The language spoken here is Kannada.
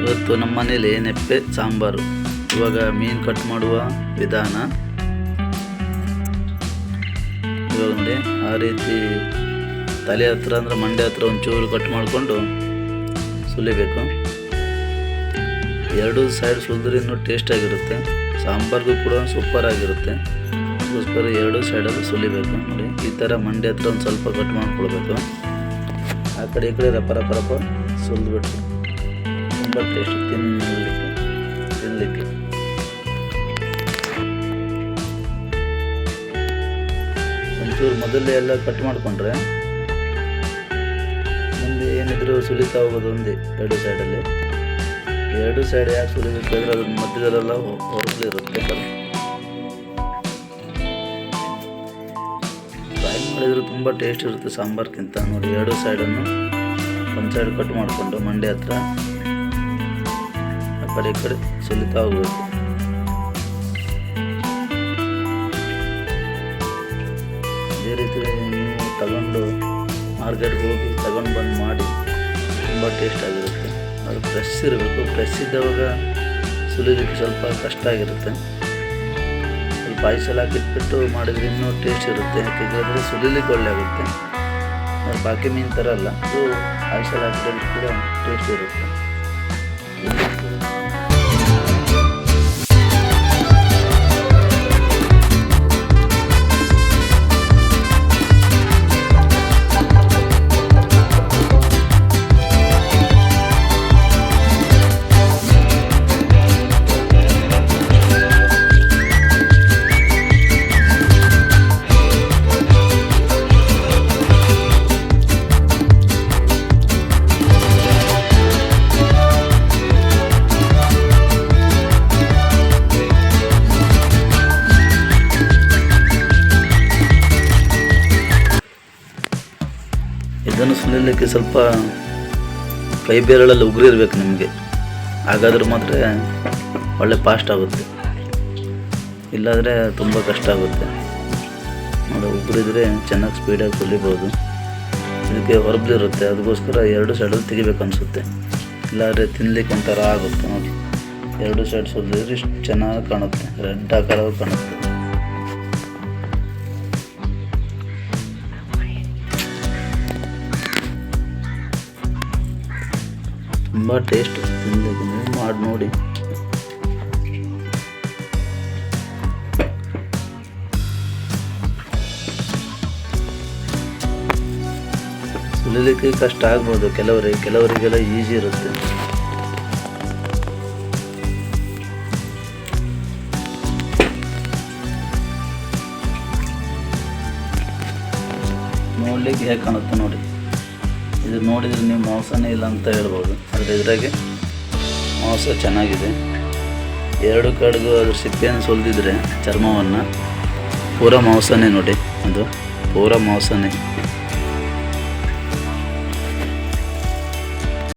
ಇವತ್ತು ನಮ್ಮ ಮನೇಲಿ ನೆಪ್ಪೆ ಸಾಂಬಾರು. ಇವಾಗ ಮೀನು ಕಟ್ ಮಾಡುವ ವಿಧಾನ ಇವಾಗ ನೋಡಿ. ಆ ರೀತಿ ತಲೆ ಹತ್ರ ಅಂದರೆ ಮಂಡೆ ಹತ್ರ ಒಂಚೂರು ಕಟ್ ಮಾಡಿಕೊಂಡು ಸುಲಿಬೇಕು. ಎರಡು ಸೈಡ್ ಸುಲಿದ್ರೆ ಇನ್ನೂ ಟೇಸ್ಟಾಗಿರುತ್ತೆ, ಸಾಂಬಾರ್ಗೂ ಕೂಡ ಸೂಪರ್ ಆಗಿರುತ್ತೆ. ಅದಕ್ಕೋಸ್ಕರ ಎರಡು ಸೈಡಲ್ಲಿ ಸುಲಿಬೇಕು ನೋಡಿ. ಈ ಥರ ಮಂಡೆ ಹತ್ರ ಒಂದು ಸ್ವಲ್ಪ ಕಟ್ ಮಾಡ್ಕೊಳ್ಬೇಕು. ಆ ಕಡೆ ಈ ಕಡೆ ರಪ ರಪ ರಪ ಸುಲಿದ್ಬಿಟ್ಟು ತುಂಬ ಟೇಸ್ಟ್ ತಿನ್ನಲಿಕ್ಕೆ. ಒಂಚೂರು ಮೊದಲೇ ಎಲ್ಲ ಕಟ್ ಮಾಡಿಕೊಂಡ್ರೆ ಮುಂದೆ ಏನಿದ್ರು ಸುಲಿತಾ ಹೋಗೋದು ಒಂದೇ. ಎರಡು ಸೈಡಲ್ಲಿ ಎರಡು ಸೈಡ್ ಯಾಕೆ ಸುಲಿಬೇಕಾದ್ರೆ ಅದ್ರ ಮಧ್ಯದಲ್ಲೆಲ್ಲ ಹೊರಗಲಿರುತ್ತೆ. ಫ್ರೈ ಮಾಡಿದ್ರೆ ತುಂಬ ಟೇಸ್ಟ್ ಇರುತ್ತೆ ಸಾಂಬಾರ್ಗಿಂತ ನೋಡಿ. ಎರಡು ಸೈಡನ್ನು ಒಂದು ಸೈಡ್ ಕಟ್ ಮಾಡಿಕೊಂಡು ಮಂಡೆ ಹತ್ರ ಆ ಕಡೆ ಈ ಕಡೆ ಸುಲಿತಾ ಹೋಗ್ಬೇಕು. ಇದೇ ರೀತಿ ನೀವು ತಗೊಂಡು ಮಾರ್ಕೆಟ್ಗೆ ಹೋಗಿ ತಗೊಂಡು ಬಂದು ಮಾಡಿ ತುಂಬ ಟೇಸ್ಟ್ ಆಗಿರುತ್ತೆ. ಅದು ಫ್ರೆಶ್ ಇರಬೇಕು. ಫ್ರೆಶ್ ಇದ್ದವಾಗ ಸುಲಿಲಿಕ್ಕೆ ಸ್ವಲ್ಪ ಕಷ್ಟ ಆಗಿರುತ್ತೆ. ಸ್ವಲ್ಪ ಐಸಲ್ಲಿ ಹಾಕಿಟ್ಬಿಟ್ಟು ಮಾಡಿದ್ರೆ ಇನ್ನೂ ಟೇಸ್ಟ್ ಇರುತ್ತೆ. ಯಾಕೆಂದರೆ ಸುಲಿಲಿಕ್ಕೆ ಒಳ್ಳೆ ಆಗುತ್ತೆ. ಬಾಕಿ ಮೀನು ಥರ ಅಲ್ಲ, ಅದು ಐಸಲ್ಲಿ ಹಾಕಿದ್ರೆ ಕೂಡ ಟೇಸ್ಟ್ ಇರುತ್ತೆ. ಇದನ್ನು ಸುಲಿಲಿಕ್ಕೆ ಸ್ವಲ್ಪ ಕೈ ಬೇರೆಗಳಲ್ಲಿ ಉಗುರು ಇರಬೇಕು ನಿಮಗೆ. ಹಾಗಾದ್ರೆ ಮಾತ್ರ ಒಳ್ಳೆ ಫಾಸ್ಟ್ ಆಗುತ್ತೆ, ಇಲ್ಲಾದರೆ ತುಂಬ ಕಷ್ಟ ಆಗುತ್ತೆ ನೋಡಿ. ಉಗುರಿದ್ರೆ ಚೆನ್ನಾಗಿ ಸ್ಪೀಡಾಗಿ ಸುಲಿಬೋದು. ಇದಕ್ಕೆ ಹೊರಬಲಿರುತ್ತೆ, ಅದಕ್ಕೋಸ್ಕರ ಎರಡು ಸೈಡಲ್ಲಿ ತೆಗಿಬೇಕು ಅನಿಸುತ್ತೆ. ಇಲ್ಲಾದರೆ ತಿನ್ನಲಿಕ್ಕೆ ಒಂಥರ ಆಗುತ್ತೆ ನೋಡಿ. ಎರಡು ಸೈಡ್ ಸುಲಿದ್ರೆ ಇಷ್ಟು ಚೆನ್ನಾಗಿ ಕಾಣುತ್ತೆ, ರೆಡ್ ಆಕಾರವಾಗಿ ಕಾಣುತ್ತೆ. ತುಂಬ ಟೇಸ್ಟ್ ತಿನ್ನಲಿಕ್ಕೆ, ನೀವು ಮಾಡಿ ನೋಡಿ. ಸುಲಿಲಿಕ್ಕೆ ಕಷ್ಟ ಆಗ್ಬೋದು ಕೆಲವರಿಗೆಲ್ಲ ಈಸಿ ಇರುತ್ತೆ. ನೋಡ್ಲಿಕ್ಕೆ ಹೇಗೆ ಕಾಣುತ್ತೆ ನೋಡಿ. ಇದು ನೋಡಿದರೆ ನೀವು ಮಾಂಸನೇ ಇಲ್ಲ ಅಂತ ಹೇಳ್ಬೋದು, ಆದರೆ ಇದ್ರಾಗೆ ಮಾಂಸ ಚೆನ್ನಾಗಿದೆ. ಎರಡು ಕಡೆಗೂ ಅದ್ರ ಸಿಪ್ಪೆಯನ್ನು ಸುಲಿದಿದ್ರೆ ಚರ್ಮವನ್ನು ಪೂರ ಮಾಂಸನೇ ನೋಡಿ, ಅದು ಪೂರ ಮಾಂಸನೇ.